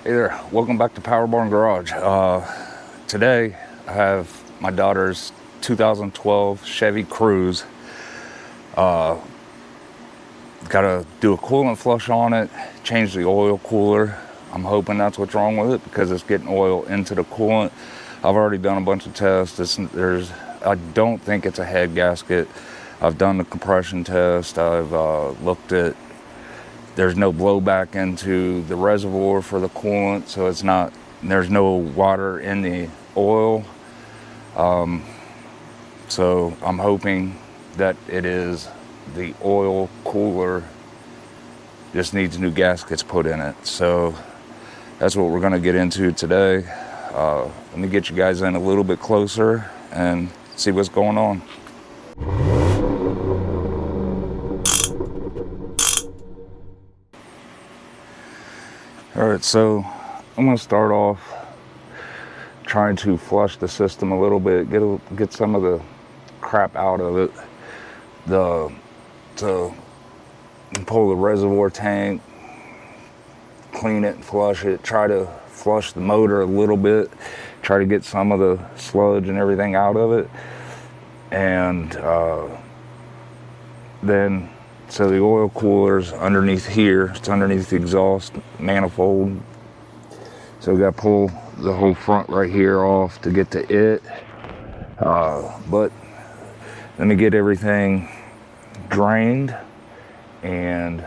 Hey there, welcome back to Power Barn Garage. Today I have my daughter's 2012 Chevy Cruze. Got to do a coolant flush on it, change the oil cooler. I'm hoping that's what's wrong with it because it's getting oil into the coolant. I've already done a bunch of tests. I don't think it's a head gasket. I've done the compression test. I've looked at. There's no blowback into the reservoir for the coolant, so there's no water in the oil. So I'm hoping that it is the oil cooler just needs new gaskets put in it. So that's what we're going to get into today. Let me get you guys in a little bit closer and see what's going on. All right, so I'm going to start off trying to flush the system a little bit, get some of the crap out of it. To pull the reservoir tank, clean it and flush it, try to flush the motor a little bit, try to get some of the sludge and everything out of it. And then, so the oil cooler's underneath here, it's underneath the exhaust manifold. So we got to pull the whole front right here off to get to it. But let me get everything drained and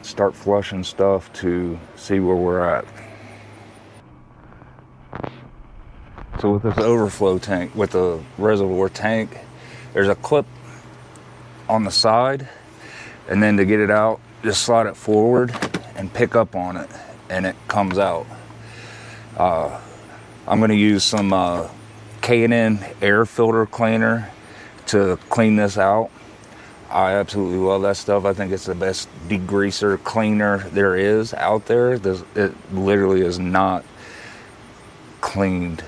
start flushing stuff to see where we're at. So with this overflow tank, with the reservoir tank, there's a clip on the side, and then to get it out, just slide it forward and pick up on it, and it comes out. I'm going to use some K&N air filter cleaner to clean this out. I absolutely love that stuff. I think it's the best degreaser cleaner there is out there. It literally is not cleaned.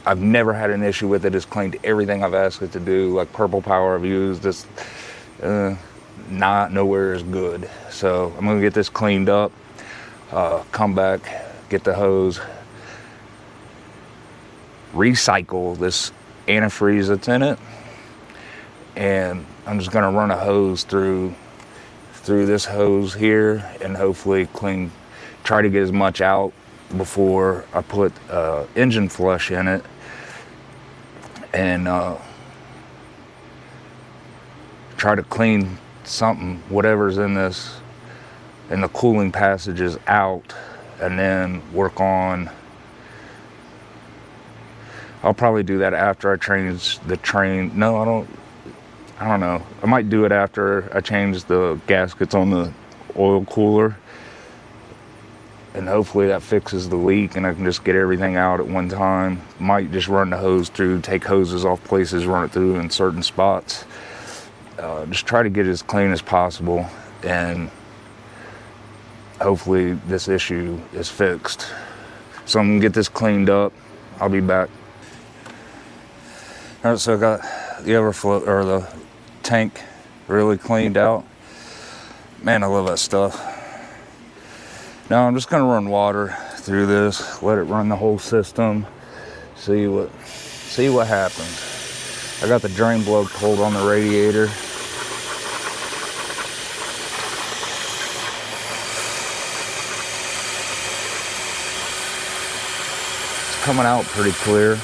I've never had an issue with it. It's cleaned everything I've asked it to do. Like Purple Power I've used. It's nowhere is good. So I'm gonna get this cleaned up, come back, get the hose, recycle this antifreeze that's in it, and I'm just gonna run a hose through this hose here and hopefully try to get as much out before I put engine flush in it, and try to clean whatever's in the cooling passages out, and then work on. I'll probably do that after I change the train. No, I don't know. I might do it after I change the gaskets on the oil cooler, and hopefully that fixes the leak and I can just get everything out at one time. Might just run the hose through, take hoses off places, run it through in certain spots. Just try to get it as clean as possible, and hopefully this issue is fixed. So I'm gonna get this cleaned up. I'll be back. All right, so I got the overflow, or the tank, really cleaned out. Man, I love that stuff. Now I'm just gonna run water through this, let it run the whole system, see what happens. I got the drain plug pulled on the radiator. It's coming out pretty clear.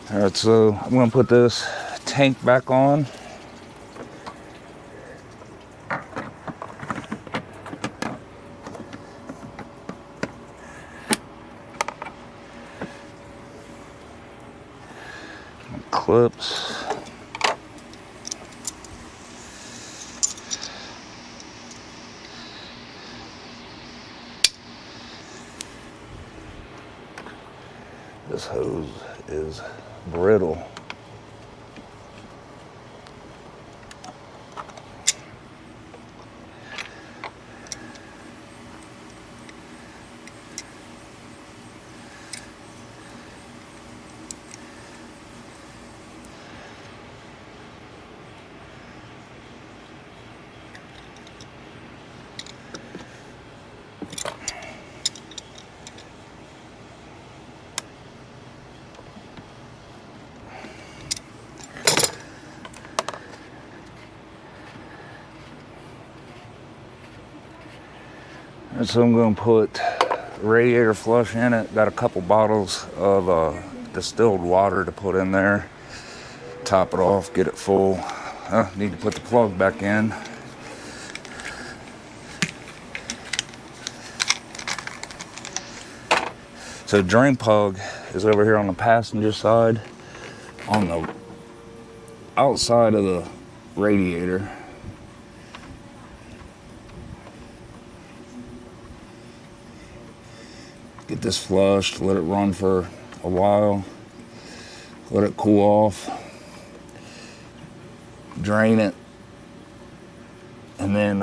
All right, so I'm gonna put this tank back on. Clips. This hose is brittle. And so I'm going to put radiator flush in it. Got a couple bottles of distilled water to put in there. Top it off, get it full. Need to put the plug back in. So drain plug is over here on the passenger side, on the outside of the radiator. Get this flushed, let it run for a while, let it cool off, drain it, and then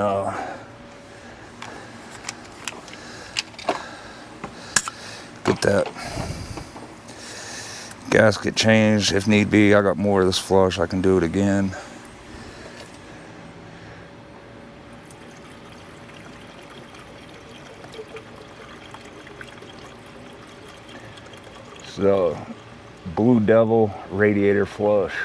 get that gasket changed if need be. I got more of this flush, I can do it again. So, Blue Devil radiator flush.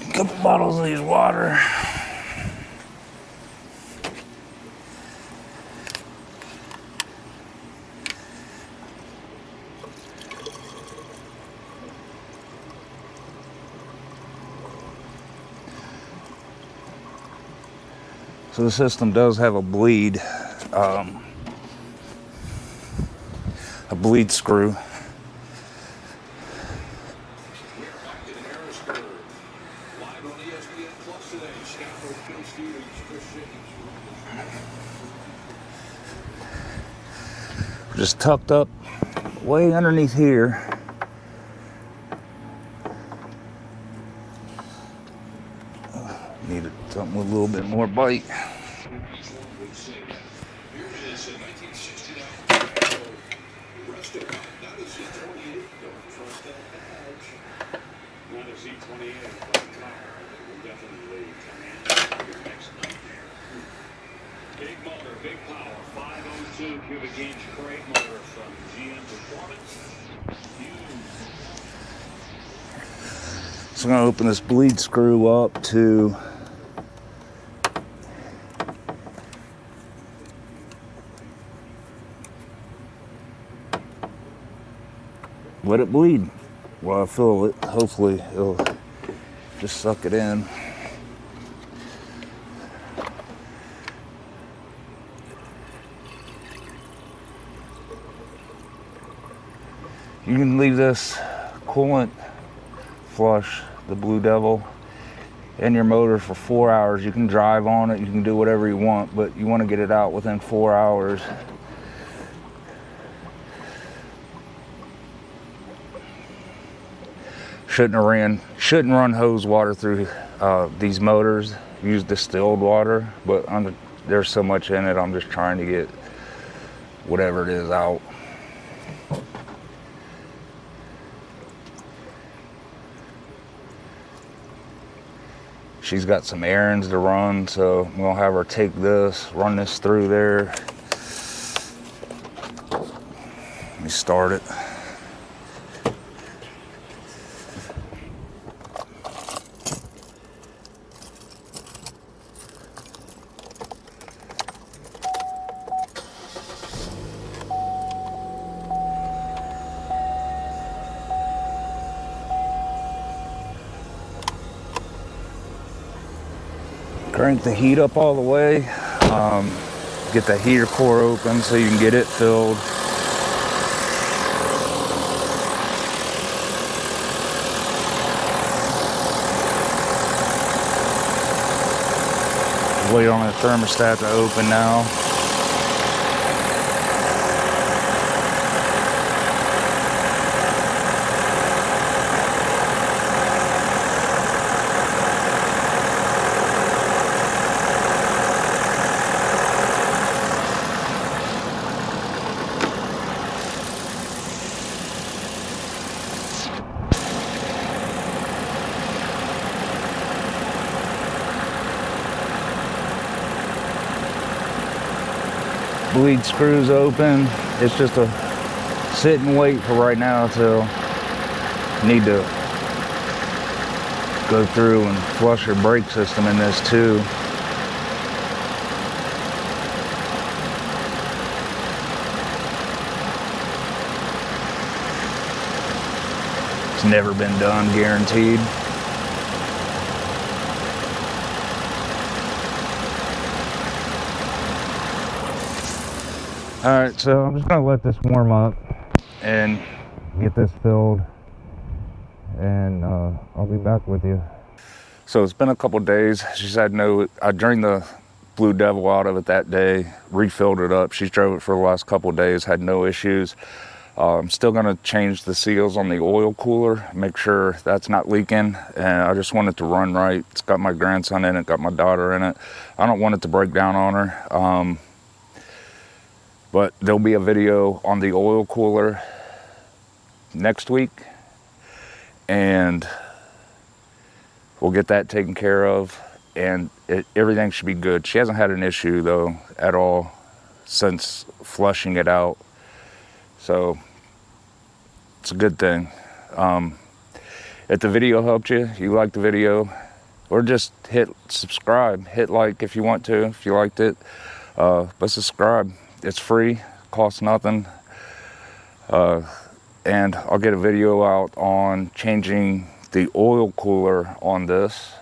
A couple bottles of these water. So the system does have a bleed screw. Just tucked up way underneath here. Needed something with a little bit more bite. Big motor, big power, 502 cubic inch crate motor from GM Performance. So I'm going to open this bleed screw up to let it bleed while I fill it. Hopefully it'll just suck it in. You can leave this coolant flush, the Blue Devil, in your motor for 4 hours. You can drive on it, you can do whatever you want, but you want to get it out within 4 hours. Shouldn't run hose water through these motors. Use distilled water, but there's so much in it, I'm just trying to get whatever it is out. She's got some errands to run, so I'm gonna have her take this, run this through there. Let me start it. Crank the heat up all the way. Get the heater core open so you can get it filled. Wait on the thermostat to open now. Bleed screws open. It's just a sit and wait for right now till need to go through and flush your brake system in this too. It's never been done, guaranteed. All right, so I'm just gonna let this warm up and get this filled, and I'll be back with you. So it's been a couple days. She's had I drained the Blue Devil out of it that day, refilled it up. She's drove it for the last couple days, had no issues. I'm still gonna change the seals on the oil cooler, make sure that's not leaking, and I just want it to run right. It's got my grandson in it, got my daughter in it. I don't want it to break down on her. But there'll be a video on the oil cooler next week, and we'll get that taken care of, and everything should be good. She hasn't had an issue though at all since flushing it out, so it's a good thing. If the video helped you, you liked the video, or just hit subscribe, hit like if you want to, if you liked it, but subscribe. It's free, costs nothing, and I'll get a video out on changing the oil cooler on this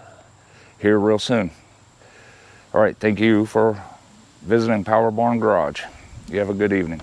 here real soon. All right, thank you for visiting Power Barn Garage. You have a good evening.